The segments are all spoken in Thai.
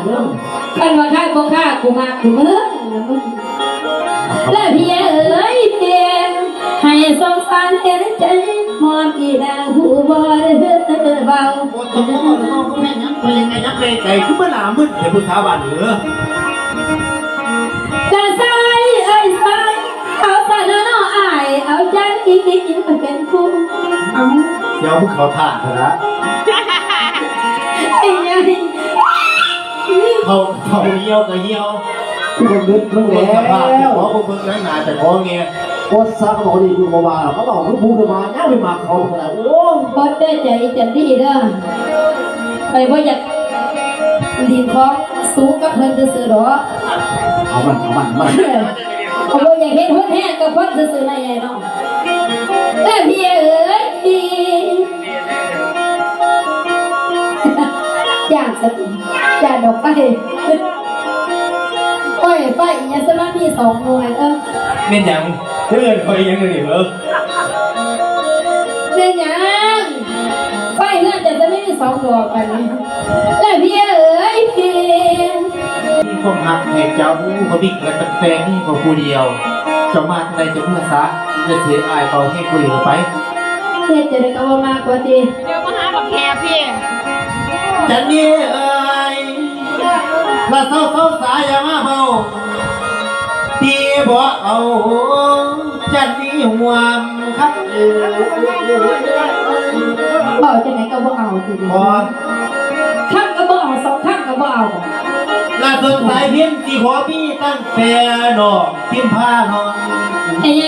เรื่องคันว่าข้าบ่ข้ากูมากูเมื่อแล้วพี่เอ๋ยเพียงให้สงสารเห็นใจมอนอีนางผู้บ่ได้เบาโอ้ตัวพ่อตัวแม่ยังเป็นยังไงยังเป็นไก่ขึ้นมาหนามึนเดี๋ยวพุทธาบาลเหนือจะใส่เอ้ยใส่เอาซะน้ออายเอาใจอีกมันเป็นคู่เอาเดี๋ยวมึงเขาถ่านเถอะนะไอ้ยัยเขาเยี่ยวกับเยี่ยวคนนึกมึงแล้วเพราะพวกมึงนั่งหนาแต่พอเงี้ยโคตรซักเขาบอกดีอยู่มาว่าเขาบอกว่าพูดมาเนี่ยไม่มาเขาขนาดโอ้บอสได้ใจจันดีเด้อไปบ่อยากดินของสูงกับเพิ่นซื้อหรอเอามันเขาบ่อยากเห็นเพิ่นแห้งกับเพิ่นซื้อๆนายใหญ่เนาะแต่พี่เอ๋ยดีอยากสติอยากดอกไปโอ้ยไปยังสมาธิ2 หน่วยเม่นยังเพื่อนคอยยังเลยเหรอเป็นยังไฟเลื่อนแต่จะไม่มี2 ดอกไปแล้วพี่เอ๋ยพี่มีความหักแห่งเจ้าเขาบิ๊กและตั้งแต่นี่มาผู้เดียวจะมาในจะเมื่อซะจะเสียอายเขาให้คุยกันไปเฮ็ดจะได้ก็ว่ามากกว่าติเดี๋ยวมาหาบักแคพี่จันนี่เอ้ยละเศร้าสายอย่ามาเมาตีบ่เอาจันนี่ห่วงครับบอกจะไหนก็บ่เอาทีบ่ข้ามก็บ่เอา2 ข้ามก็บ่เอาละสดสายเพียงที่ขอพี่ตั้งแต่นอกพิมพานอนไอ้ไง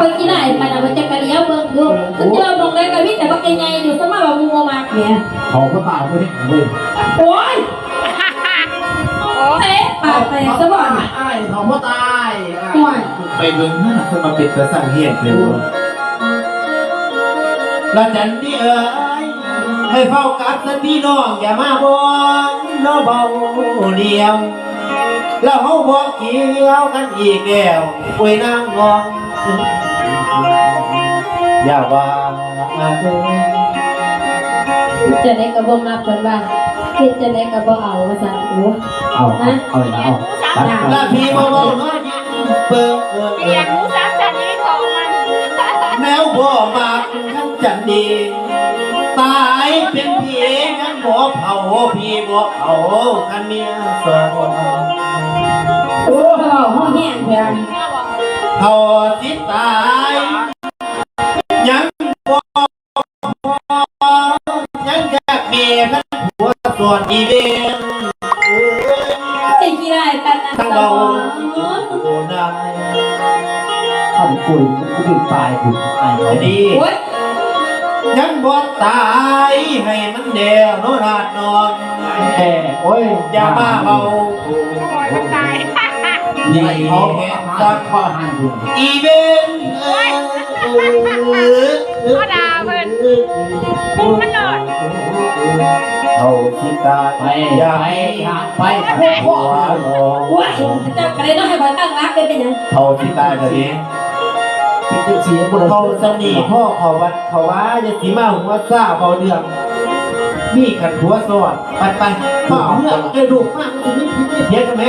คนที่ไหนปานมันจะกระเลี้ยวเบิ่งดูคือเจอมองได้ก็มีแต่บักไงอยู่สมาว่ามูมากเนี่ยเขาก็ตายไปเลย โอ้ยเอ๊ะปากแตกซะบ่ไอ้เขาก็ตายไปเบิ่งนั่นคือมาเป็นกระสังเฮียนเลยละจันนี่เอ้ยให้เฝ้ากับสันพี่น้องอย่ามาบ่น้อเบาเดียวแล้วเฮาบอกเกี่ยวกันอีกแล้วป่วยนางงองอย่าว่าจะได้ก็บ่มาเพิ่นว่าคิดจะได้ก็บ่เอาว่าซั่นโอ้เอานะเอาละพี่บ่เว้าน้อยเบิ่งเรียนรู้สามจันนี้ของมันแมวบ่มาทั้งจันดีตายเป็นผีกันบ่เผาพี่บ่เผากันเมียสองโอ้เฮาห้องแห้งเพิ่นเฮาสิตายยังบ่ยังอยากมีกันผัวส่วนอีเวนไอ้กี่ได้กันนะทั้งเบาได้ถ้าคุยกูตายกูตายดียังบ่ตายให้มันเดียวโนราดนอนแก่โอ้ยอย่ามาเบาตายนี่เขาแค่ตอนข้อหันดูอีเวนก็ด่าเพิ่นพุ่งมันหลอดเขาคิดตาไปไปหัวหอว้ายจะกระเด็นต้องให้บ่ตั้งรักเป็นยังเขาคิดตาแบบนี้เสียบนเขาสนีพ่อเขาวัดเขาว่าจะสีมาหัวซ่าเบาเดือดมีขันหัวสอดไปพ่อเมื่อไอ้ลูกมากมันจะไม่เพี้ยนกันไหม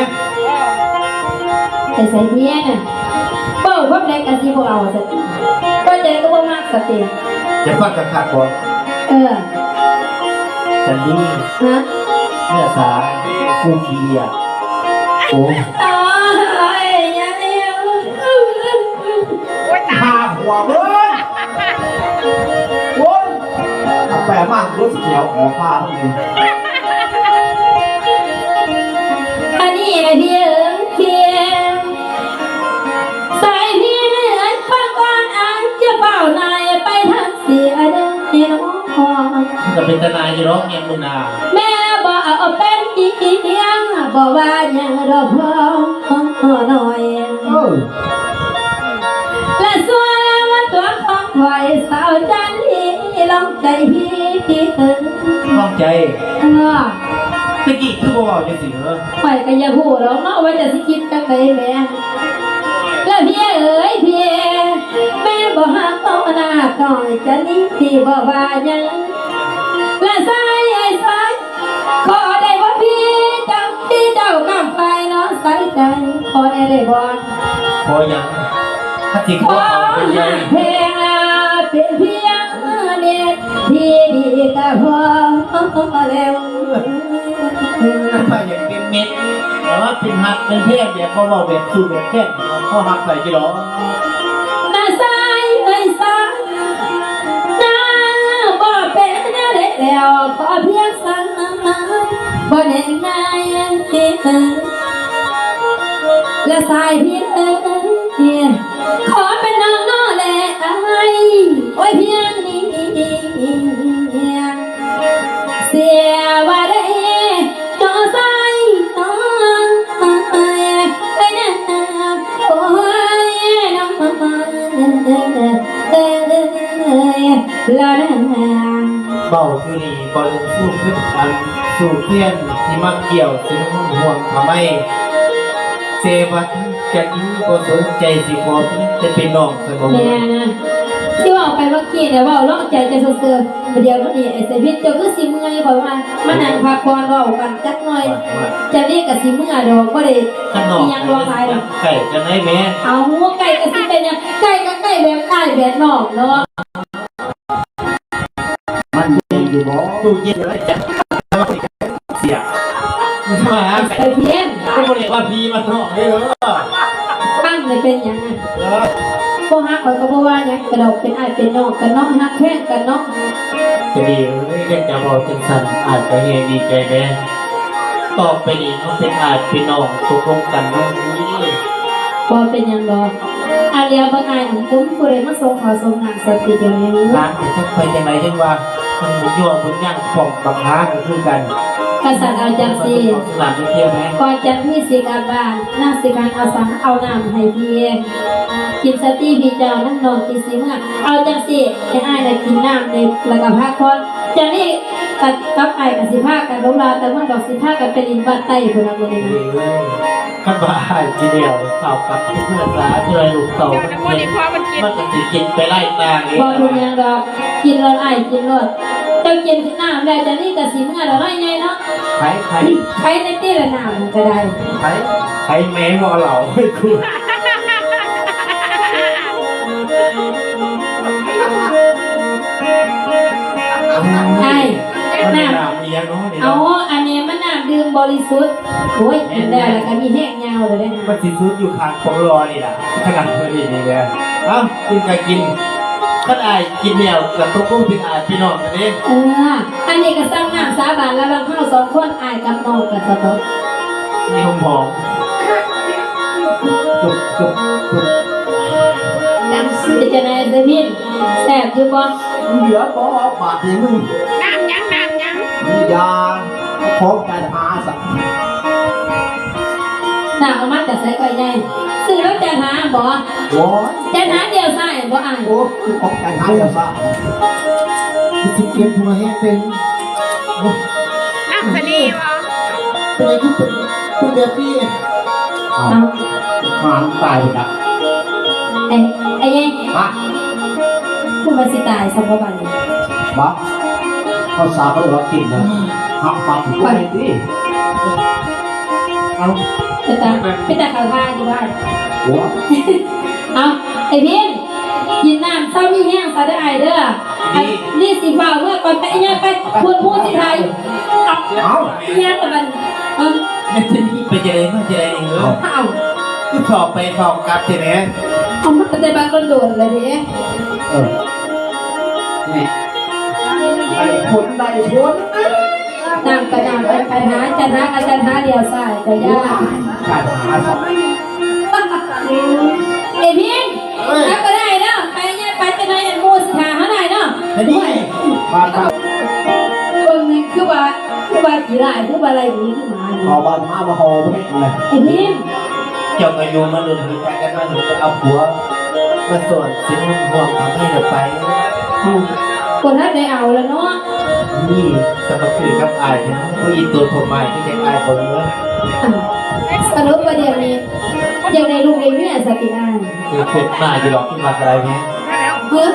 ไอ้ใส่เพี้ยนน่ะเป้าพบได้กันสิบ่เอาซะก็ใจก็บ่มากสติจะฟังกันขาดบ่จันดีฮะเมื่อสาคู่เคียโอ้ยยังเดียวพาหัวเบิ้ลโอ้ยแปลมากรู้สึกเขียวหัวพาทั้งนี้อันนี้ไอ้เพียงเพียงใส่เพียงเหลือนฟังก่อนอ่านจะเป่านายไปทางเสียเดินเดียวจะเป็นทนายจะร้องเงียบมุนาแม่บอกเอาเป็นอีเอียงบอกว่ายังรอพอหน่อยและส่วนว่าตัวของถอยสาวจันทีลองใจพี่ถึงลองใจตะกี้คือบอกจะสิเหรอไปก็อย่าพูดหรอกเนาะว่าจะสิคิดกันไปแม่แล้วพี่เอ๋ยพี่แม่บอกหาต่อหน้าก่อนจะนี้ที่บอกว่ายังและสายไอ้สายขอได้ว่าพี่จัง ใจขอได้เลยบ่ พอยังถ้าทิ้ง ข ก็ อ เอาไปเล หั ย กเพลงเป็นเพียงเน็ตที่ดีก็พอแล้ว ถ้าอย่างเป็นเม็ดแต่ว่าเป็นหักเป็นเพี้ยนแบบเขาบอกแบบสูแบบแค่เขาหักใส่กี่หรอ น้าสายเอ้ยสายน้าบ่เป็นอะไรแล้วขอเพียงสั่งบ่แน่นายและสายเพียงขอเป็นน้องน้อแลไอ้โอ้ยเพียงนี้เสียว่าได้ต่อสายต่อไปนะโอ้ยน้องละนะ เบาคือนี่บอลสู้ขึ้นอันสู้เพี้ยนที่มักเกี่ยวซึ่งห่วงทำให้เซวัตจะยิ่งก็สนใจสิพอพี่จะเป็นน้องเสมอ แม่นะที่ว่าไปเมื่อกี้เนี่ยว่าร้องใจจะเสือเดี๋ยวนี้ไอ้เสพิษเจ้าคือสิเมื่อยบอกว่ามานั่งพักผ่อนรอกันจักหน่อยจะเรียกกับสิเมื่อยดอกก็เลย ขนม ยังรอตายหรอก ไก่จะได้แม่ เอาหัวไก่กับสิเป็นยังไก่ก็ไก่แบบไก่แบบนอกเนาะ มันเย็นอยู่บ่ ตู้เย็นเลยจ้ะเสียมา ไอ้เพี้ยน ก็เรียกว่าพีมันน้องได้เหรอ ตั้งเลยเป็นยังไงพวกฮักเขาก็บอกว่ายังกระดกเป็นไอ้เป็นนอกกันน้องฮักแค่กันน้อง จะดีเลยก็จะบอกจังสันอาจจะเฮดีใจแม่ต่อไปนี้มันเป็นอาจเป็นน้องตกลงกันน้องนี้ พอเป็นยังดอกอาเลียบางไงของผมผู้ใดมาส่งข่าวส่งงานสติเดียวนี้ ร้านจะไปยังไงจังว่ามันหมุนยั่วหมุนยั่งของบางร้านก็คือกัน กษัตริย์เอาจังสี สนามเที่ยวไหม ก่อนจะมีสิการบ้านน่าสิการเอาสังเอาน้ำให้พี่กินสติพี่เจ้านั่งนอนกินสิเมื่อเอาจังสิให้อ้ายได้กินน้ำในแล้วก็พักผ่อนจะนี่กับไอ้กับสิภากันลงลาแต่เมื่อดอกสิภากันเป็นอินบัตไต้คนละคนนี้ ขันบ้าทีเดียวเต่ากับเพื่อนสาเจริญลูกเต่า เดี๋ยวจะพูดอีกพอมันกิน มันจะกินไปไล่ตาเอง พอดูยังดอกกินรถไอ้กินรถเจ้ากินน้ำแล้วจะนี่กับสิเมื่อเราได้ไงเนาะ ใคร ใครในตีละน้ำก็ได้ ใครแม่งอเหล่าไม่คุย ไอ้ มัน น้ำ ด่าเมียเนาะนี่ เอาอันนี้มันน้ำดื่มบริสุทธิ์โอ้ยกินได้แล้วก็มีแห้งยาวเลยนะ มันสิซุดอยู่ข้างของรอนี่แหละขนาดเมื่อนี้นี่เลยเอ้ากินก็กินขันอายกินเนี่ยกับตุ๊กกุ้งเป็นอายพี่น้องกันเอง อันนี้ก็สร้างน้ำสาบานแล้วเราเข้าสองคนอายกับน้องกันสต๊อก มีหอมหอมจุบจุบจุบ เป็นจะไหนเซวินแสบอยู่บ่ เหลือบ่บาดนี้มึง น้ำยังน้ำยัง มียาพร้อมการหาสัก น้ำเอามาแต่ใส่ก้อยใหญ่ซื้อแล้วจะหาบ่ โอ้ย จะหาเดียวใส่บ่อาย โอ้คือพร้อมการหาอย่าซะ สิเก็บหัวแห้งเป็น น้ำสลีวะ เป็นอะไรที่เป็นแบบนี้ เอา เอา หานตายนะ ไอ้ยัย ฮะ คือมันสิตายสมบัติ บักเขาสาเขาเลยว่ากินนะหักปากถึงก็ไม่ดี เอา เป็นตาเขาท่าอยู่บ้าน หัว เอาไอ้พินกินน้ำเศร้ามีแห้งซะได้ไอเด้อนี่สิบ่าวเมื่อก่อนไปเนี่ยไปพูดสิไทยเอาเนี่ยแต่มันเออ ไม่ใช่ที่ไปเจริญมาเจริญเองเหรอ เอา ที่สอบไปสอบกลับใช่ไหม เอามันแต่บางคนโดนเลยดิ เออนี่ได้ผลได้ผล น้ำกระดานไปหาจันหากับจันหาเดียวใส่แต่ยา การหาสัก ไอ้พินแล้วก็ได้เนาะไปเนี่ยไปจะไหนอันมูสิหาเขาได้เนาะ อันนี้ บ้านบ้าน คนนึงคือว่ากี่ไรคือว่าอะไรนี้ขึ้นมา พอบ้านมามาหอไม่อะไร ไอ้พิน เจ้าก็โยมมาหลุดถึงไปกันมาหลุดจะเอาผัวมาส่วนสิ่งห่วงทำให้เราไป คนนั้นได้เอาแล้วเนาะ นี่สำหรับคือกับอายนะผู้อีตัวผมใหม่ที่จะอายคนนี้ สรุปว่าเดี๋ยวนี้เดี๋ยวในลูกในเมียสติได้ คือเกิดมาจะหลอกขึ้นมาอะไรไหม เฮ้ย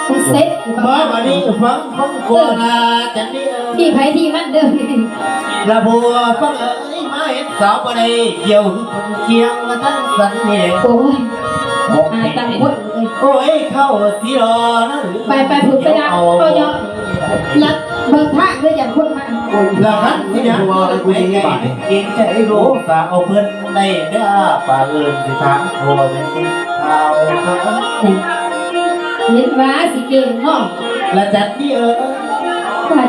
คุณเซ็ต มาวันนี้ฟังโคราจันนี่ ที่ไผที่มันเดิม ระบัวฟังเอ้ยมาเห็น สาวบ่ได้เกี่ยวคนเคียงมาทั้งสันนี่ โอ้ย บอก อายตังคนเลย โอ้ยเข้าสีรอนะหรือ ไปถูกไปละก็ยอมรักเบิ่งทางด้วยอย่างคนมา แล้วนั้นที่ยังกูยังไงเก่งใจลูกสาวเพิ่นได้เด้อป่าเอิญสิถามโทรเป็นข่าวครับ เห็นว่าสิเก่งเนาะ และจัดที่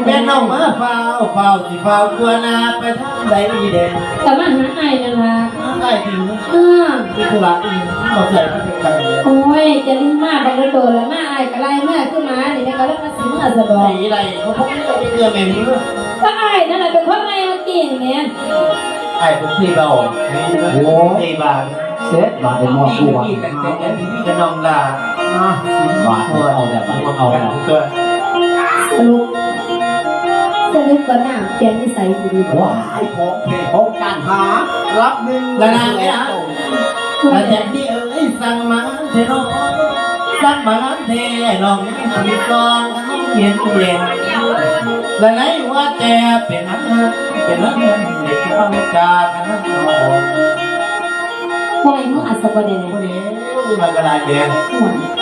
แม่น้องมาเฝ้าสิเฝ้าตัวนาไปทางใดเด่น แต่มาหาอายนั่นล่ะ ได้ดี เออ ที่ธุระนี่เราใส่มาเป็นกันเลย โอ้ยจะลิ้นมากบางโดนแล้วมาอายก็ไล่มากขึ้นมานี่ก็เริ่มมาสิมาสะดอก สีไรเขาพกไม่ได้เจอแม่นี้ ก็อายนั่นแหละเป็นคนไงเมื่อกี้นี่แม่ ไอ้ผมที่เบาที่บา เซ็ตมาเป็นหม้อ ที่ คู่อ่ะ ที่แต่งที่พี่กับน้องลา บาทเอาแบบเอาแบบ ตัว สรุปก็น่าเปลี่ยนนิสัยดีกว่า ว้ายของเพลงของการหารับหนึ่ง ละนางเนี่ยละแจกที่สั่งมาเทน้องสั่งมาเทน้องที่กองน้องเขียนเองละไหนว่าแกเป็นนักเด็กต้องการนักนอน พ่อไอ้มึงอัศวะเด่น คนนี้มันกระไรเดีย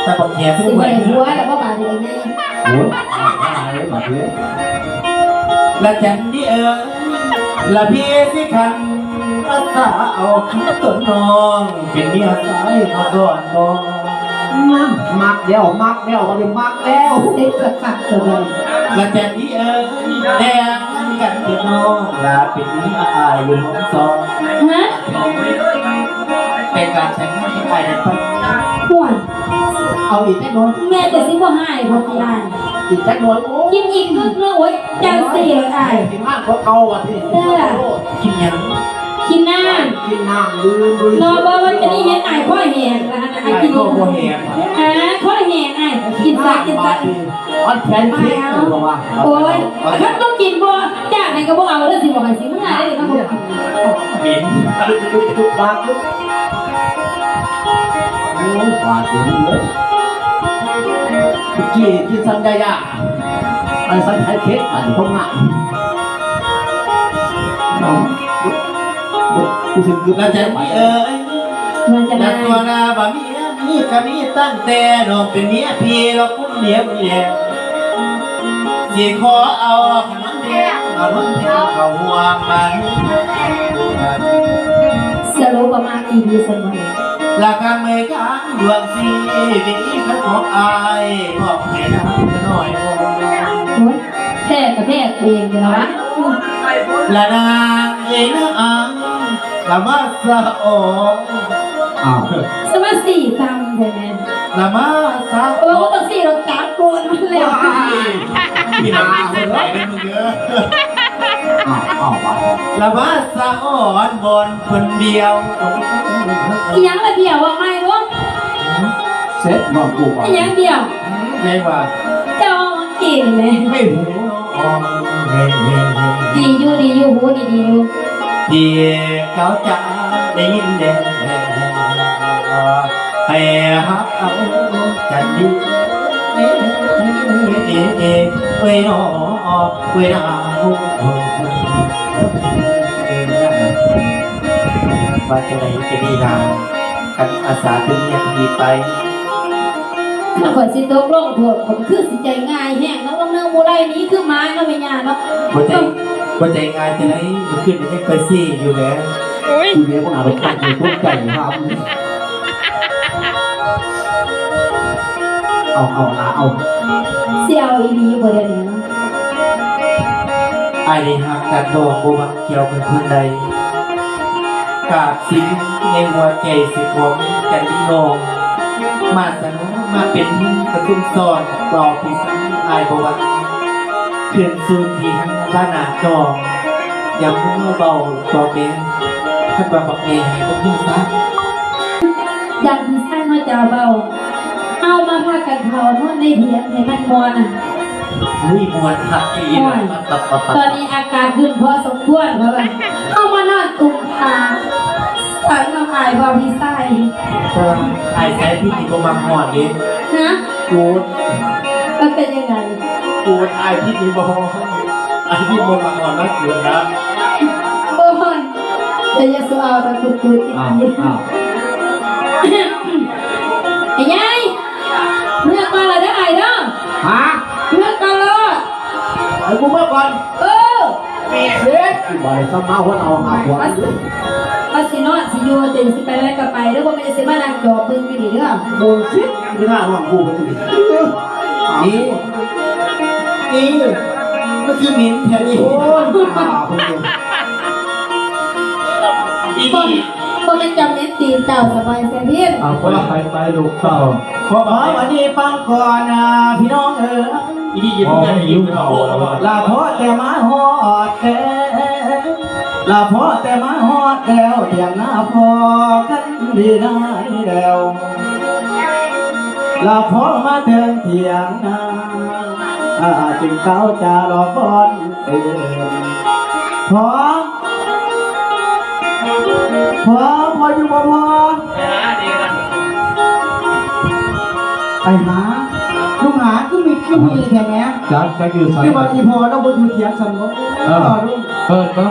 แต่ผมเขียน สิ ทุก บ วัน หัวแล้วก็บาดเลยไง โอ้ยอะไรมาเพื่อ ละแจกที่ละพี่ที่คันอาสาเอาตัวน้องเป็นเมียสายมาสอนน้อง มักเดียวก็เลยมักแล้ว เด็กขัดเลย ละแจกที่แดงกันเดียวน้องลาเป็นเมียอายอยู่ห้องสอง ฮะ เป็นการแต่งงานที่ไปในปัจจุบัน ห่วง เอาอีกแค่น้อย แม่จะสิบ่ให้บ่ที่ได้ อีกแค่น้อยโอ้ กินอีกนึกโอ้ยจังสี่เลยไอ้ กินมากกว่าเก่าอ่ะที่ กินยัง กินน้ กินน้ำลืม ำรอบ่ว่าจะได้เห็นไอ้ข้อแหงนะไอ้กิน โคเฮีย ข้อแหงไอ้กินสักกินสัก อันแฟนเพลงตัวว่า โอ้ยถ้าต้องกินบ่จ้าให้ก็บ่เอาแล้วสิบอกให้สิมึงหาได้ต้องกิน บิน บางลุกโอ้ยหวานจริงเลยกินสัญญาไอ้สัญญาเค้กอันนี้พวกนั้นกูถึงกู ละ น่า แจ จะ ก ไป ที่ มันจะ ละ มา ตัวนาบะมีก็มีตั้งแต่น้องเป็นเมียพี่เราคุ้มเดียวเดียวสิขอเอาขนมเดียวเอาขนมเดียวเข้าหัวมัน สรุปประมาณกี่ปีสักวัน ละกำเมกันดวงสีวิขันของอายบอกให้น้ำหน่อย โอ้ยแพ้กับแพ้เองเดี๋ยวนะ ละนางเอ็นอังละมาสะโอ อ้าว สมาสี่ตำใช่ไหม ละมาสะโอ โอ้ต้องสี่เราจับโกนมันแล้ว พี่นาคนไหนเป็นมึงเยอะ อ้าวไป ละมาสะอ่อนบนคนเดียว อีหยังละเดียวว่าไม่รู้ เซ็ตนอนกูไป อีหยังเดียว เรียกว่า เจ้ากินไหม ไม่หูอ่อนเฮ้เฮ้เฮ้ ดีอยู่หูดีอยู่ ที่เขาจะได้ยินเด่นให้ฮักเอาจันดีเอ๊ะเว้ยน้อเว้ยนาว่าจะไหนจะดีนากันอาสาเป็นเมียดีไป ถ้าข่อยสิตกลงโทษผมคือสิใจง่ายแห้งแล้วต้องเนื้อมูไรนี้คือไม้เนาะไม่ยาเนาะ หัวใจงานจะไหนมันขึ้นให้ไปซี่อยู่แล้ว อุ้ย กูเลี้ยงมันอะไรกันกูต้นไก่ครับเอา เสี่ยวอีดีบ่เดี๋ยวนี้เนาะ ไอ้นี่หากการโดนบูบักเกี่ยวเป็นพื้นใดกาบสิ้นในหัวใจสิผมกันดีโนงมาสนองมาเป็นกระตุ้นสอนกรอบพิสังไอ้บวัตเพื่อนสูนที่ทั้งบ้านนาจองอย่าพุ่งเบาต่อเบนท่านบอกเองให้พวกพี่ซะ อยากมีสร้างมาจะเบาเอามาพากันเผานอนในเถียงให้มันมวนอ่ะ อุ้ยมวนขัดอีนะตับ ตอนนี้อาการขึ้นพอสมควรเพราะว่าเอามานอนตุ่มตาสันน้ำลายบอพี่ไส้ ไอ้แซ่ที่มีก็มาหอดเอง นะ กูด มันเป็นยังไง กูดไอ้ที่มีบอไอ้ที่บอมาหอดนักเกินนะ โอ้ยเ แต่ยาสูเอาแต่คุณคุณ อ้าว ไอ้ยายเมื่อก่อนเราได้ไอ้เนาะ ฮะ เมื่อก่อนเรา ไอ้กูเมื่อก่อน เออ เด็กบ่ได้สมาหัวเอาหาหัว มาสินอนสิอยู่เต็มสิไปอะไรก็ไปแล้วว่าไม่ได้สิมานั่งจอบึงอยู่นี่เด้อ บูซิไม่น่าห่วงกูมันจะดี นี่นี่มันคือมิ้นแค่นี้ โอ้ยขาเพิ่ง อี คน นี่ คนมันจำเน้นตีนเต่าสบายแซ่บเพี้ยน เอาคนละไปลูกเต่า ขอบอกวันนี้ฟังก่อนนะพี่น้องอีนี่ยิ้มกันยิ้มกันโอ้โห ลาพอแต่มาฮอดแท้ลาพอแต่มาฮอดแล้วเถียงหน้าพอกันดีได้แล้วลาพอมาเถิงเถียงนาจึงเขาจะรอบอนเตือนพออยู่บ่พอไปหาลูกหาก็มีแค่ไหม จะอยู่ใส่ ที่ว่าอีพอเราบนอยู่เถียงสันบ่ต่อลูก เปิดก็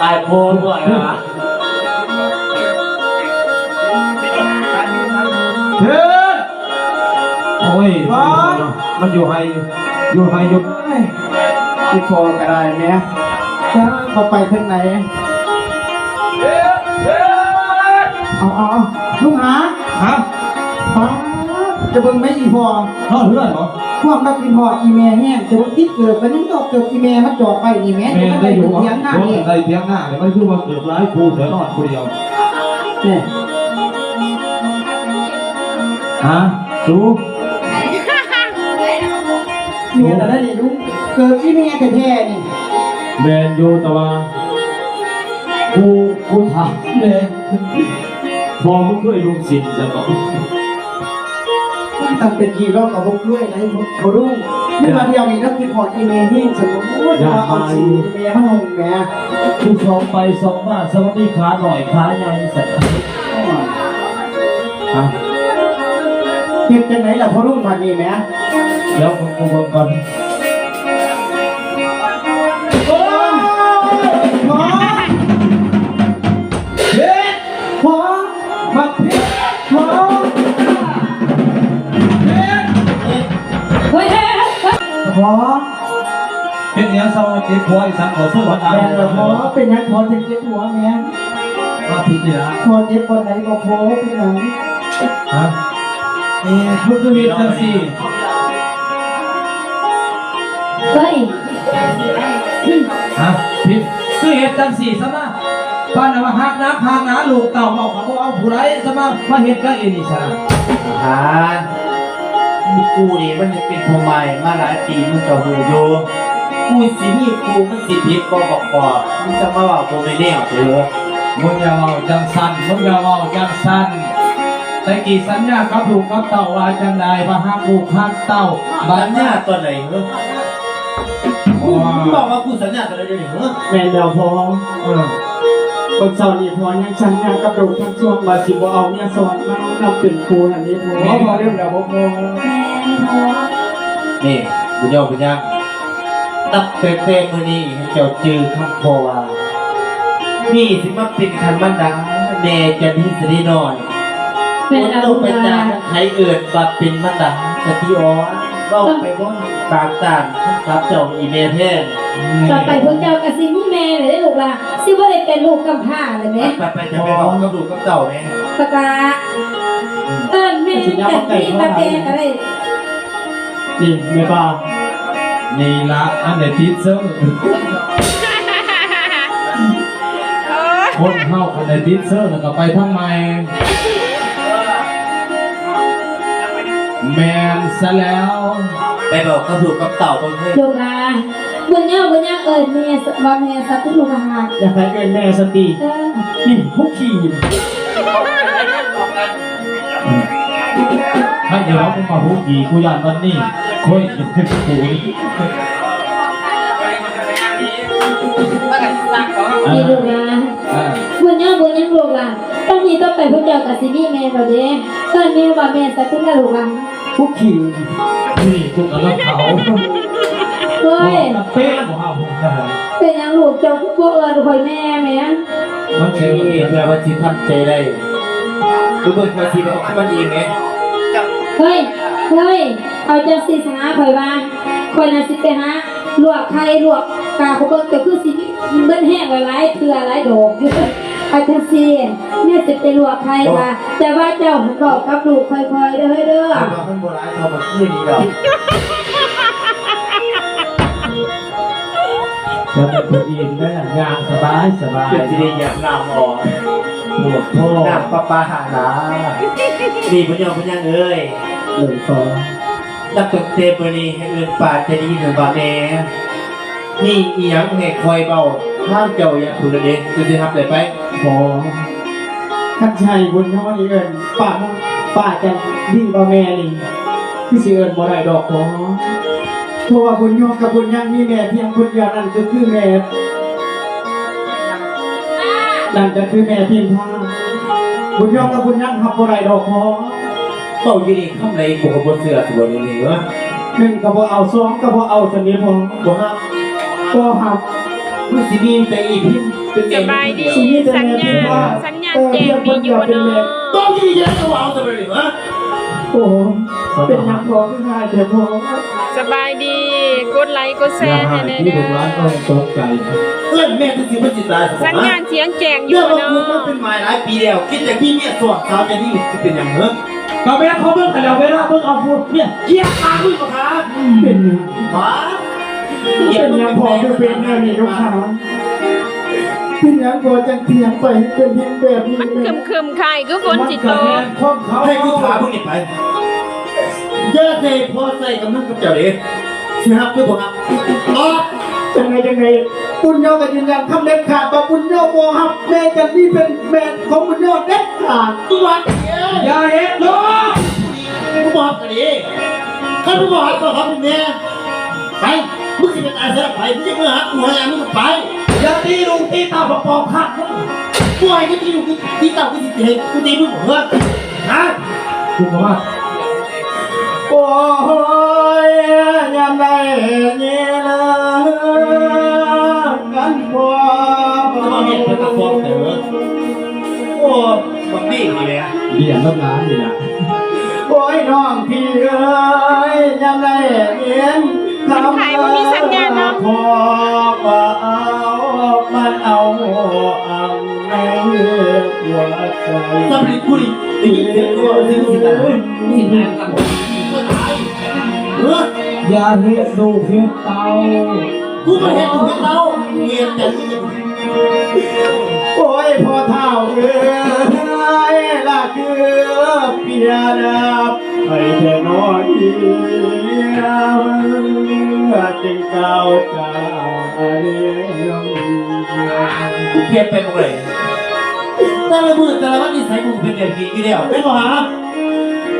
ตายโพนด้วยนะ เฮ้ย โอ้ยมันอยู่ไฮอยู่ อีพอก็ได้แม่จ้าเขาไปทางไหนเอาลูกหา ฮะ ป้าจะเบิ่งไหมอีพอน อนเพื่อนเหรอ พวกนักอีพออีแม่แห้งจะว่าที่เกิดไปนั่นก็เกิดอีแม่มาจอดไปนี่แม่ แม่ จะ ได้ ได้ อยู่ เถียงหน้า ได้ นี่ เทียงหน้าเนี่ยไม่คือว่าเกือบร้ายครูเสือนอนคนเดียว เนี่ย ฮะสู เมียแต่ละนี่ลูกเกิดอีแม่แท้ๆนี่ แมนอยู่แต่ว่ากูถามเลยพอมึงเคยลุงสินจะบอก ตั้งเป็นกี่รอบกับพวกด้วยนะเขารุ่งนี่มาเดียวนี่นักอีพออีแม่แห้งสมมติว่าเอาสีอีแม่มาลงแม่ กูสองไปสองมาสวัสดีขาหน่อยขาใหญ่สัตว์ฮะ เก็บจากไหนล่ะพอรุ่งมานี่แม่ เดี๋ยวกูบอกก่อน โอ้หมอเฮ้ยหมอมาหมอ เฮ้ย หมอ เป็นอย่างเศร้าเจ็บหัวอีสังขอสู้วันตาย แม่หมอเป็นนักพอจะเจ็บหัวแม่ มาพิจารณา พอเจ็บคนไหนก็พอเป็นหนัง ฮะลูกคือมีจังสี่ เฮ้ย ฮะพิษคือเหตุจังสี่ซะมาป้านว่าหักน้ำพางน้าลูกเต่าบอกเขาเอาผู้ไรซะมาเหตุก็เอ็นี่ซะ หากูนี่มันเป็นผู้ใหม่มาหลายปีมึงจะหูโยกูสิมีกูมันสิผิดก็บอกมึงจะมาว่ากูไม่แน่เถอะ มึงอย่าเมาจังสันมึงอย่าเมาจังสันแต่กี่สัญญากับลูกกับเต่าว่าจังใดมาหักลูกหักเต่า สัญญาตัวไหนเหรอกูบอกว่ากูสัญญาตัวไหนเดี๋ยวนี้เหรอ แม่เดียวพอ คนสอนนี่พอยังชันงานกับดูทั้งช่วงมาสิบเอาเนี่ยสอนมาเราเป็นครูอันนี้พอเรียบแล้วพอ นี่กูเดียวกูยังตับเป๊ะๆมือนี่ให้เจ้าจือข้างคอว่านี่สิมาเป็นคันบันดังแน่จะดีสิได้หน่อย เป็น มัน อา ต้อง บุ ไป ญ จา ญาก ใครเอิดบัดเป็นบันดังกะทิอ้อนเว้าไปบ่ตามต่างครับเจ้าอีเมลแท้ ต่อไปพวกเจ้ากับซิมี่แม่เลยได้ลูกละซิว่าได้เป็นลูกกำพร้าเลยไหม ไปจะไปบอกกับลูกกับเจ้าแม่ ปากกาแม่แต่ที่ตาเป็นอะไร นี่แม่ป้า นี่ละอันไหนทิศเซอร์คนเข้าอันไหนทิศเซอร์แล้วก็ไปทำไมแมนซะแล้ว ไปบอกกับลูกกับเต่าเพิ่นเฮ้ย ลูกละบุญย่าเอิญแม่ว่าแม่สัตว์ลูกละ อยากให้เป็นแม่สติ เออ นี่พวกขี่ ถ้าเดี๋ยวมึงมาหูกี่กูยานวันนี้ค่อยกินให้กูนี่ นี่ลูกละบุญย่าลูกละตอนนี้ต้องไปพวกเจ้ากับซิมี่แม่เราเด้ตอนนี้ว่าแม่สัตว์ลูกละ พวกขี่ นี่กูกำลังเผา เฮ้ย เป๊ะของเอาผมได้ เป็นยังลูกเจ้าพวกเอิญคอยแม่แม่ มันเสีย นี่ เกียรติ เพื่อว่าสิทำใจได้คือเบิ่งว่าสิบอกมันเองไง เฮ้ยเอาจังสิสหาข่อยว่าข่อยน่ะสิไปหาลวกไข่ลวกกาเขาเบิ่งก็คือสิเบิ่นแห้งหลายๆเทื่อหลายดอกอยู่เอาจังสิเนี่ยสิไปลวกไข่ว่าแต่ว่าเจ้าหันบอกกับลูกค่อยๆเด้อเด้อ แต่ว่ามันโบราณเขาบอกคืนนี้ดอก จะเป็นคนอินได้งานสบายสบาย เป็นสิได้อยากน้ำออก หมดพ่อ น้ำปลาหานานี่พญาเอ้ย หนึ่งสอง นักตกเตปนี้ให้เอินป่าจะดีหนึ่งบาทแน่นี่อีหยังให้คอยเบาห้ามเจ้าอย่าถูกเด็กจะทำได้ไป ขอขันชัยบุญน้อยเอิญป้าจะดีบ่แม่นี่พี่สิเอิญบ่ได้ดอกขอเพราะว่าบุญยงกับบุญยังมีแม่เพียงคนเดียวนั่นก็คือแม่นั่นก็คือแม่พิมพาบุญยงกับบุญยังหับบ่ได้ดอกขอ เต้าอยู่นี่ข้างในปกบนเสือตัวนี้วะ หนึ่งก็บ่เอาสองก็บ่เอาสนิทพอ บ่ฮะ บ่หับ มันสิมีแต่อีพิมเป็น สบายดี ชีวิต สัญญาณสัญญาณแจ้งมีอยู่เนาะ ต้องอยู่นี่แล้วเอาแต่ไปเลยวะ โอ้เป็นยังพอไม่ได้แต่พอ สบายดีกดไลค์กดแช อย่า ร์ หา ให้ ย แน่ ที่ เด้ ถูกร้านก็ อ ตกใจ เอ้ยแม่ก็คือมันจิตตาย สัญญาณเสียงแจ้งอ เรื่ ยู่ องว่า เนา คุณมันเป็ ะ นหมายหลายปีแล้วคิดแต่พี่เนี่ยสวดสาวจะนี่จะเป็นอย่างเหรอ ก็แม่เขาเบิ่งกันแล้วเวลาเบิ่งเอาพูดเนี่ย เกี่ยตาคุณปะครับ เป็น หมา เป็นยังพอคือเป็นแนวนี้ลูกค้าเป็นยังพอจังเทียงไปเป็นยังแบบนี้ มันคึมๆไข่คือฝนสิตก ของเขา ให้กูถามพวกนี้ไปเยอะเทพอใส่กับมึงกับเจ้าเด็กสิครับคือผมครับอ๋อ จังไงปุญโยกับยืนยันคำเด็ดขาดว่าปุญโยโมหับแม่จันนี่เป็นแม่ของปุญโยเด็ดขาด ตัวเอ้ย อย่าเห็นลูก กูบอกกันดิข้ากูบอกก็ครับคุณแม่ไปมึงสิเป็นอาสาไปมึงจะเมื่อหากูหามึงไป อย่าตีลุงตีตาปอบขัด กูให้กูที่ลูกที่เต่ากูสิเห็นกูตีมึงเหรอฮะ กูบอกว่า โอ้ยยังไงเนี่ยนะกันพอ จะมาเห็นเป็นตะฟองเต๋อโอ้บังนี่นี่แหละ เบี่ยงน้ำน้ำนี่นะ โอ้ยน้องพี่เอ้ยยังไงเนี่ยทำพอว่าเอามันเอาอังในหัวใจ สำหรับกูดิได้ยินเสียงกูถึงสิตายสิตายกันเออ อย่าเห็นลูกเห็นเตา กูมาเห็นกูเห็นเราเงียบแต่นี่ โอ้ยพ่อเท่าเอ้ยละคือเปียดับให้เธอน้อยเดียวจึงเก่าจากเรื่อง กูเพียนไปหมดเลยแต่ละมือแต่ละวันนิสัยกูเป็นอย่างนี้กี่เดียวไม่หรอฮะ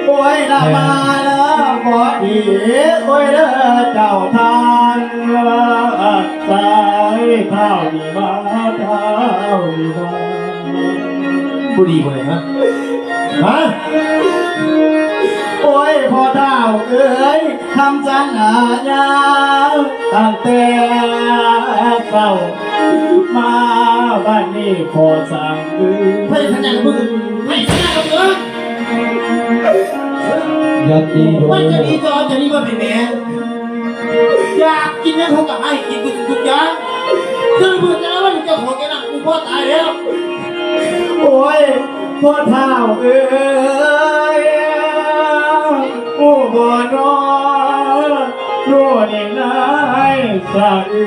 โอ้ยละมาแล้วพอดีโอ้ยเด้อเจ้าทานสายเท่าดีมาเท่าดีมา กูดีกว่าเลยฮะฮะ โอ้ยพ่อเท่าเอ้ยทำสัญญาตั้งแต่เก่ามาบ้านนี้พอสั่งคือ ให้สัญญากับมึงให้สัญญากับมึง อย่าตีลูก มันจะดีจอจะดีมาเป็นแม่อยากกินเนี่ยเขากับให้กินทุกอย่างถ้ามึงจะว่ามึงจะขอแกนั่งกูพ่อตายแล้ว โอ้ยพ่อเท่าเอ้ยโอ้บ่นอนรู้นี่นายสะอื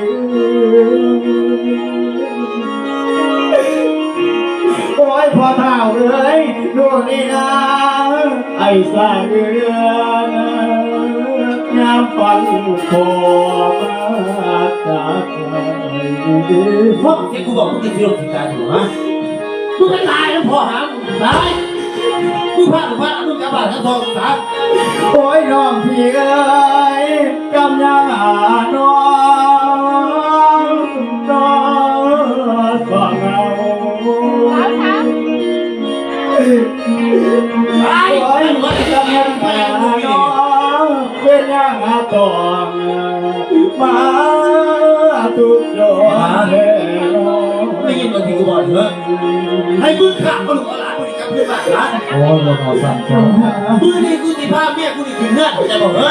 โอ้ยพ่อเท่าเอ้ยรู้นี่นะไอ้สะเอืองามฟังพอมาจากใคร พ่อที่กูบอกมึงจะเชื่อถึงตายถูกไหมมึงไม่ตายแล้วพ่อหามึงตายมึงพลาดมึงกลับบ้านทั้งสองสาม โอ้ยน้องพี่เอ้ยกำยังน้องก็เงา ตาย โอ้ย มึง กำยังน้องเป็นยังตองมาทุกโยน ไม่ยินว่าที่กูบอก เหรอให้มึงขาดก็หลุดหลานมึงกับเพื่อนบ้านหลาน โอ้ยเราขอสั่งเจ้า มือนี่กูสิพาเมียกูนี่ขึ้นเงื่อนจะบอกเหรอ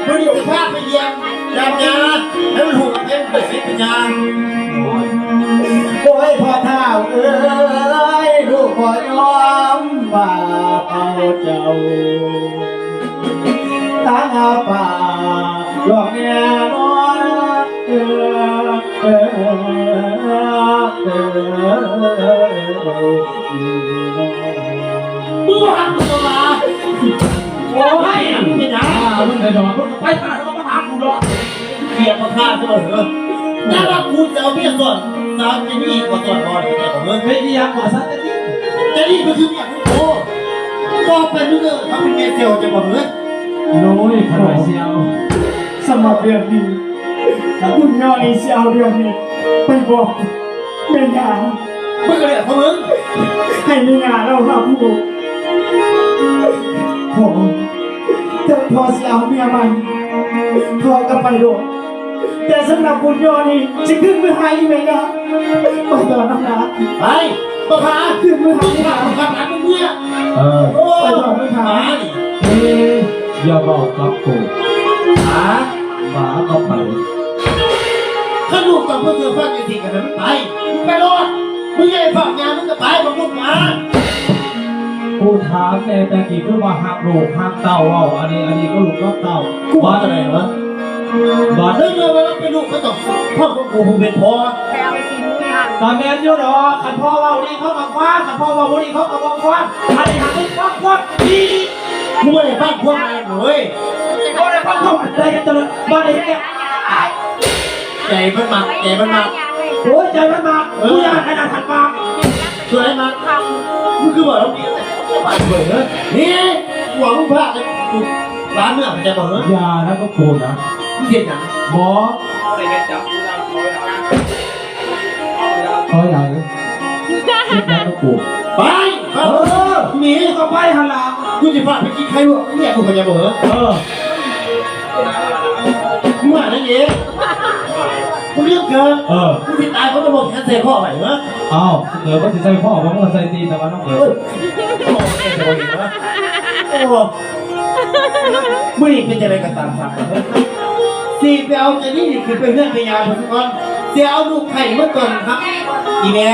มือนี่สิพาไปเยี่ยมยามยาให้มันหูกับเพื่อนเกิดเป็นยา โอ้ยพ่อเท่าเอ้ยลูกพ่อยอมว่าเอาเจ้าตั้งอาป่าหลอกแน่นอนมึงหันตัวมาโอ้ยมึงเป็นยัง มึงเคยบอกมึงไปตายแล้วก็มาถามกูหรอก เกียร์มาฆ่าเสมอถ้าว่ากูจะเอาเมียก่อนสามจะมีก่อนก่อนก่อนแต่ผม ไม่ดีอย่างกว่าสัตว์นี่ จะนี่มันคือเมียกูโอ้ก็เป็นมึงเขาเป็นเมียเซลจะบอกเหรอ น้อยขนาดเชียว สำหรับเรื่องนี้คุณยอนี่เสียวเรื่องนี้ไปบอกเมียา มึงก็เรียกเขามึง ให้เมียาเราครับผู้ผมจะพอเสียวเมียมันพอกับไปโดดแต่สำหรับคุณยอนี่จะขึ้นมือให้ไหมครับไปต่อน้ำหนัก ไปก็พา ขึ้นมือให้ มึง ค พา รับ มึงพาหลานมึงเมีย เออ โอ้ยหา อย่าบอกกับกู หา หมาก็ไป ถ้าลูกกับเพื่อนเธอฟังอย่างสิ่งกันนั้นไปมึงไปรอดมึงใหญ่ฝักงานมึงก็ไปมาพูดมา กูถามแต่กี่คือว่าหักลูกหักเต่าเอาอันนี้ก็ลูกก็เต่า กูว่าอะไรวะ บอด เรื่องเงินมันเป็นลูกก็ต้องพ่อของกูคงเป็นพ่อ ไปเอาสิมือหัน ตอนแม่นอยู่หรอขันพ่อว่าดีเขากับคว้าขันพ่อว่าดีเขากับคว้าอันนี้หักคว้าดี มึงไม่ได้ฟังพวกอะไรเลย ก็ได้ฟังเขาอะไรกันจะบ้านไหนเนี่ย ใจมันหมักใจมันหมัก โอ้ยใจมันมากกูอยากให้นางหันมา ตัวไหนมามึงคือบอกเราดีแต่ไปเบื่อนี่หวังมึงพลาดเลยร้านเมื่อมันจะบอกเหรอ อย่านะก็กูนะ มึงเห็นอย่าง หมอคอยหลังคิดแล้วก็กู ไปหนี ก็ไปหันหลัง กูจะพาไปกินใครวะเนี่ยกูจะบอกเหรอ มึงว่านั่นเองมึงเรื่องเกินมึงที่ตายเพราะระบบการเสพพ่อไหวเหรอ อ้าวเดี๋ยวก็จะใส่พ่อว่ามึงใส่ตีแต่ว่าน้องเอ๋ โอ้มึงนี่เป็นอะไรกันตามสั่งสี่ไปเอาจะนี่คือไปเพื่อนไปยาผมก่อนเสียเอาลูกไข่เมื่อก่อนครับอีแม่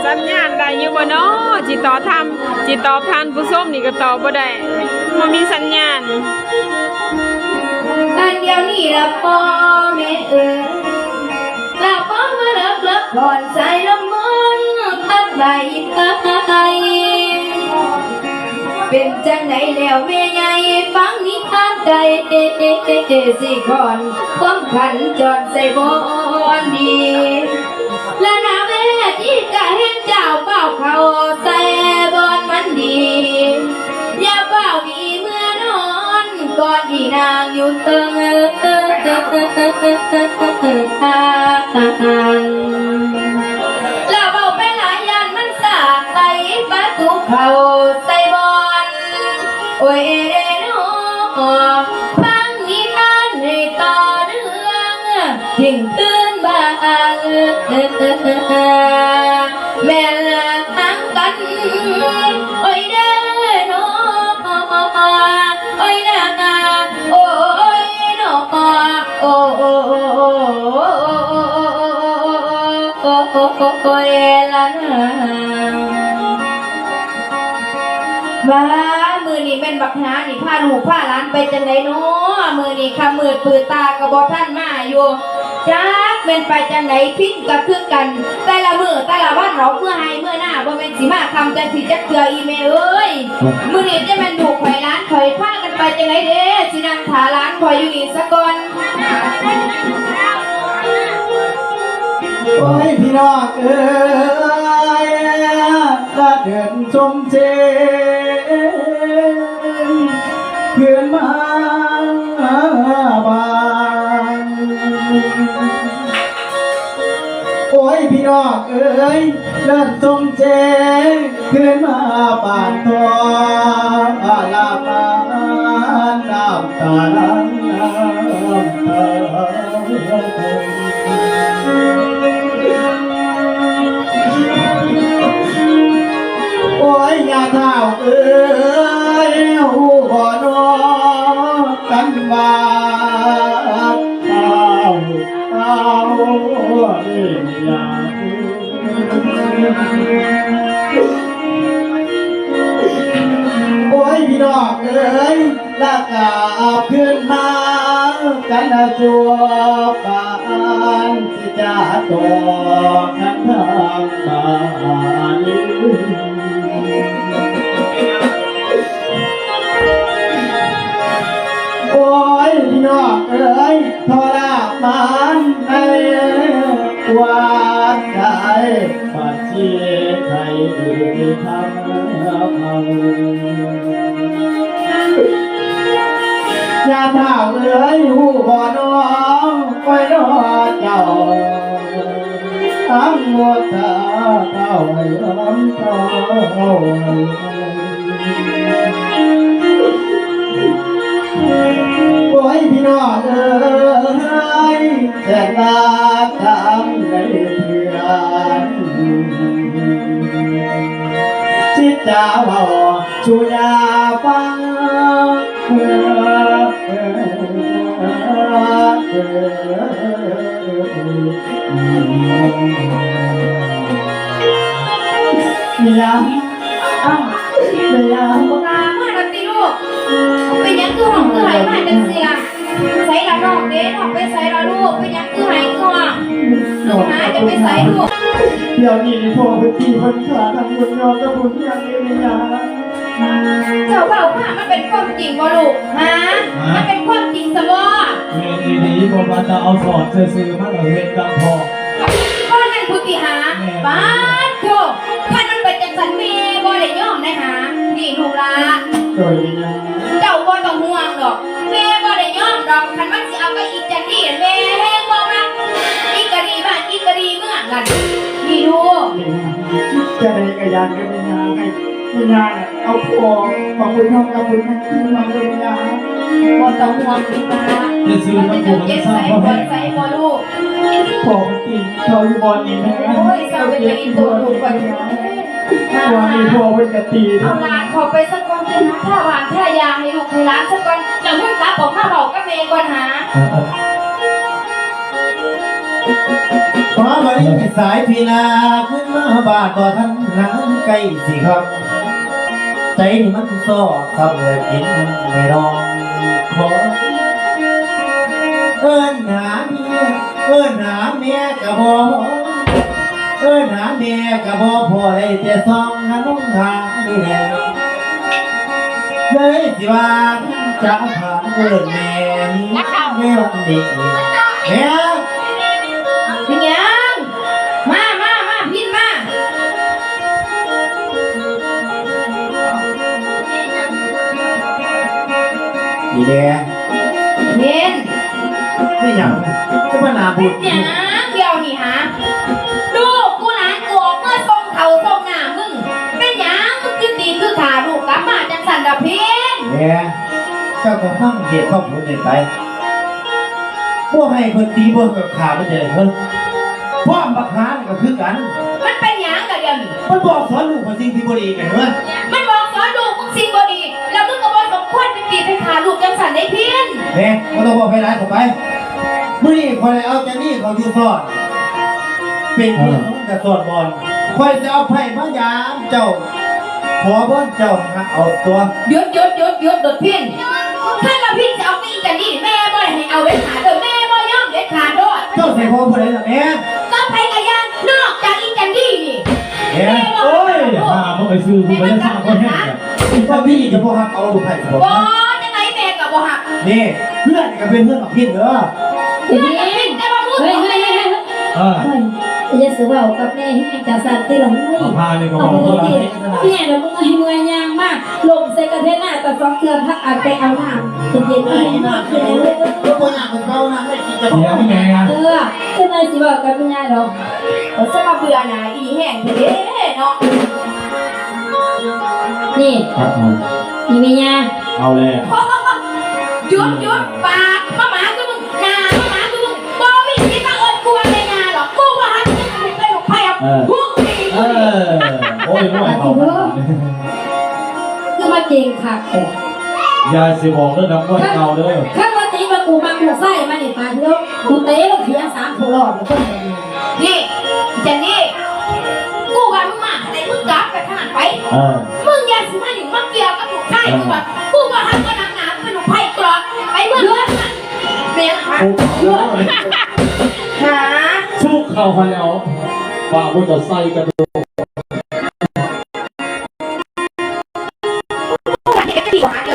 สัญญาณได้อยู่บ่เนาะจิตตอบทันผู้ส้มนี่ก็ตอบบ่ได้มันมีสัญญาณ อันเดียวนี่ละพ่อแม่เอ๋ยละพ่อมารับก่อนใส่ละมนทัดไหลไปเป็นจังไหนแล้วแม่ใหญ่ฟังนิทานใจสิก่อนความขันจอดใส่บอนดีและนาแม่ที่กะเห็นเจ้าเป้าเขาใส่บอนมันดีอย่าเป้ามีเมื่อนอนก่อนที่นางอยู่เติงแล้วเบาไปหลายยันมันสาดไปประตูเขาใส่บอนโอ้ยนอฟังนิทานให้ต่อเรื่องทิ้งตื่นบ้านแม่ละทั้งกันโอ้ยเด้อนอโอ้ยนาโอ้ยนอโอ้ยละนาว้ามือนี่เป็นบักหานี่พาลูกพาหลานไปจังไหนเนาะมือนี่คำมืดปืดตากระบอกท่านมาอยู่จักเป็นไปจังไหนพิษกับคือกัน แต่ละมือแต่ละวันเราเมื่อให้เมื่อหน้าบ่เป็นสิมาคำจังสิจักเกลืออีเมเอ้ยมือนี่จะเป็นถูกข่อยร้านข่อยพากันไปจังไหนเด้สินังถาร้านข่อยอยู่อีกสักก่อน โอ้ยพี่น้องเอ้ยลาเดินชมเจเพื่อนมาบ้านโอ้ยพี่น้อง องเอ๋ยเลิศทรงเจขึ้นมาบานทองลาบานน้ำตาน้ำตาโอ้ยยาเท้าเอ๋ยหูบ่อนอกันบาโอ้ยพี่น้องเอ๋ยลากาขึ้นมากันละจัวปานสิจะต่อกันทางบ้านโอ้ยพี่น้องเอ๋ยทรมานในวานใจปัจเจกไทยดีทำพังยาเท้าเอ๋ยหูบ่อน้องไว้รอเจ้าทั้งหมดเท้าให้ร้องเท้าโอ้ยพี่น้องเอ๋ยแต่ลาทำได้เพื่อนจิตจาวาชูยาฟังมียาอ้าวมียา ตามาดนตรีลูกเป็นยังคือห้องคือหายมาจังสิล่ะใส่ละน้องเด้น้องไปใส่ละลูกเป็นยังคือหายคือห้องลูกหาจะไปใส่ลูก เดี๋ยวนี้พ่อเป็นที่คนขาทำบุญยอมกับบุญยังเมียา เจ้าเผ่าผ้ามันเป็นความจริงบ่ลูกฮะมันเป็นความจริงซะบ่ เงินดีๆบอกว่าจะเอาสอดซื้อๆมาเอาเฮ็ดกังพอ ก็นั่นพุทธิหาบ้าโธ่ท่านมันเป็นจังสันเมบ่ได้ยอมได้หานี่ลูกละ โดยวิญญาณ เจ้าบ่ต้องห่วงดอกแม่บ่ได้ยอมดอกคันมันสิเอาไปอีกจังนี้แม่แฮงบ่มักอีกกะดีบ้านอีกกะดีเมืองกันนี่ดู จะได้กระยานกับวิญญาณให้วิญญาณเอาพ่อของบุญทำกับบุญให้ที่มาด้วยวิญญาณ บ่ต้องห่วงลูกละ จะซื้อ มั มาน ป จะ ลูก เจ็บ สร้า ใส่ งพ่อ บ่ แม่ ใส่บ่ลูก พ่อเป็นที่เขาอยู่บอนนี้แม่ โอ้ยเศร้าเป็นไปอีกตัวลูกก่อนมา วันนี้พ่อเป็นกะตี เอาหลานขอไปสักก่อนนะถ้าหวานถ้ายาให้ลูกให้หลานสักก่อนจะมึงกลับออกมาบอกกับแม่ก่อนหา พอมานี้สายพีนาขึ้นมาบาดบ่ทันน้ำใกล้สิครับใจนี่มันซอทำเลยกินไม่รองขอเอิ้นหาเมียเอิ้นหาเมียกะบ่เอิ้นหาเมียกะบ่พอได้แต่ซองหาน้องทางนี่แหละเลยสิว่าจะถามเอิ้นแม่นี่แม่วันนี้แม่ เป็นยังมาพินมา อีแดง เห็น ไม่หยังก็มานาบุญ เนี่ยเดี๋ยวนี่ฮะลูกกูหลานกูออกมาส่งเขาส่งหน้ามึงเป็นหยังมึงคือตีคือขาลูกกลับมาจังสันดอกพิน แม่เจ้าก็ฟังเหตุข้อผลในไปพวกให้คนตีพวกกับขาไม่เจอคนพ่อบักหาก็คือกัน มันเป็นหยังกับเดี๋ยวนี้ มันบอกสอนลูกคนสิ่งที่บ่ดีกันเว้ย มันบอกสอนลูกมึงสิ่งบ่ดีแล้วมึงก็บ่สมควรไปตีไปขาลูกจังสันได้พิน แม่ก็ต้องบอกไปร้ายเข้าไปมื้อนี้คอยเอาจานี่เขาอยู่สอนเป็นเรื่องของกระสอนบอลคอยจะเอาไผ่มายามเจ้าขอบ่เจ้าเอาตัว หยุดดดพินถ้าเราพินจะเอาไปอีกกันนี่แม่บ่ได้ให้เอาเด็ดขาดเด้อแม่บ่ยอมเด็ดขาดด้วย เจ้าใส่พ่อผู้ใดล่ะแม่ ก็ไปกับยานนอกจากอีกันดี้นี่ แม่ แม่บ่ โอ้ยหาบ่ไปซื้อกูไปสร้างพ่อแห้ง ถ้าพี่จะพ่อฮักเอาลูกไผ่ผม บ่จังไหนแม่ก็บ่ฮัก นี่เพื่อนก็เป็นเพื่อนกับพี่เด้อ เฮ้ยแต่ว่ามึง เฮ้ย เออ อย่าสืบเอากับแม่ให้จ่าสัตว์ที่หลังไม่ พาเลยก็ เอา บอก ไป ว่า ที่เนี่ยเราเมื่อยเมื่อยยางมากลมใส่กระเทหน้าแต่สองเกลือพักอาจไปเอาน้ำจะเย็น ไอ้ ให้ หน้าม าก เขี ขึ้น ยว เลย ก็บ่อยากเป็นเก่านะให้กิน จะ เดี๋ยวแม่ จะนายสิบอกกับพี่ยายดอก เขาจะมาเบื่อหน่ายอีแห้งเด้เนาะ นี่ ครับผม อีพี่ยา เอาเลย หยุดปากมาหมาก็มึงนามาหมาก็มึงบ่มีสิทธิ์มาเอิ้นกูว่าในนาหรอกกูว่าหันมึงไปหลบภัยพวกนี้ โอ้ยไม่ไหวเขา คือมาเก่งค่ะ ยาสิบอกเรื่องน้ำก้อยเก่าเด้อ ข้างวันนี้มากูมากูไส้มาเนี่ยปาเดียวกูเตะแล้วเขียน3ถูหลอดคนเดียว นี่จันนี่กูว่ามึงมาอะไรมึงกลับไปทางนั้นไป มึงอย่าสิมาอยู่มาเกี่ยวกับลูกชายกูว่ากูว่าหันก็นักหนาเป็นลูกไผ่กรอกไปเมื่อเดือนเรียนหา สู้เข่าพันแล้วฝ่าบนจะใส่กระดูก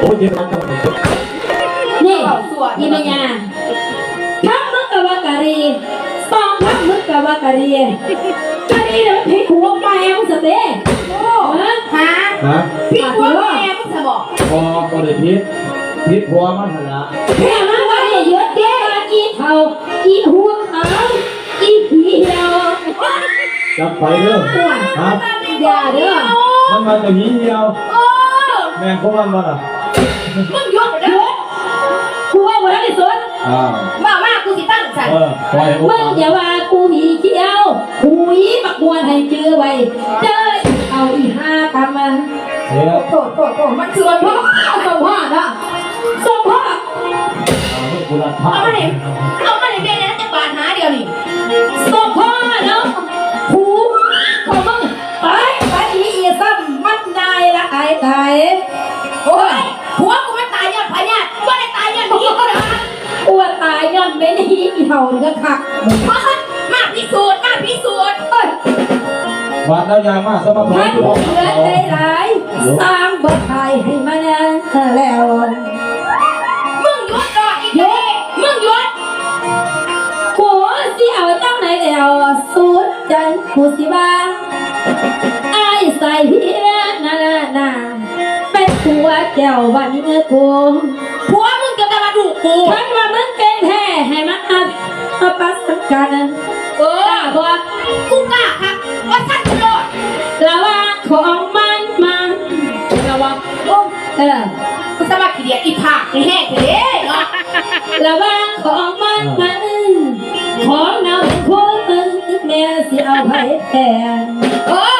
โอ้ยเจ็บมาก นี่อีเมียทักมึกกับว่ากะรีสองทักมึกกับว่ากะรีกะรีเนี่ยมันผิดหัวไปมึงสเต้โอ้ฮะ ฮะ นะ พี่หัวแม่มึงจะบอก พอบริพิษหัวมันหันละ แค่นั้นว่าเนี่ยเยอะแยะอีเท่าอีหัวขาวอีเหี่ยว จับไปเด้อครับ อย่าเด้อ มันมาจากนี้เดียว โอ้ แม่งพวกมันมาอ่ะ มึงหยุดเด้อ กูว่าวันนี้สุด ว่ามากูสิตั้งใจ ปล่อย มึงอย่าว่ากูหีเขียวหุยปักมวนให้เจอไว้เด้อเอาอีห้ากำมา เสีย โถมันคือวันพ่อ ส่งพ่อนะส่งพ่อ กุหลาบท่า เอามาเลยเบี้ยนะจะบาดหาเดียวนี่ ส่งพ่อเนาะหูของมึงไปอีซ้ำมันได้ละไอ้ไก่ โอ้ยหัวกูมันตายยันพญาว่าได้ตายยันนี้ก็ได้ อ้วนตายย้อนไม่ได้อีเห่านี่ก็คัก มาพิสูจน์ บาดแล้วยางมากสมัคร ท่าน อยู่ เหลือใจร้ายสร้างบทไทยให้มาแล้ว มึงหยุดก่อนอีกทีมึงหยุด กูสิเอาเจ้าไหนแล้วสุดใจกูสิบ้าไอ้ใส่เพี้ยน่าเป็นผัวแก้ววันนี้กู ผัวมึงจะมาดูกู ฉันว่ามึงเป็นแท้ให้มันมาปัสกัน บ่กูกล้าครับว่าฉันจะรอด ระวังของมันระวังกูสมัครขี้เดียดอีผักแห้งเลยเนาะ ระวังของมันของน้ำคนแม่สิเอาไปแทน เฮ้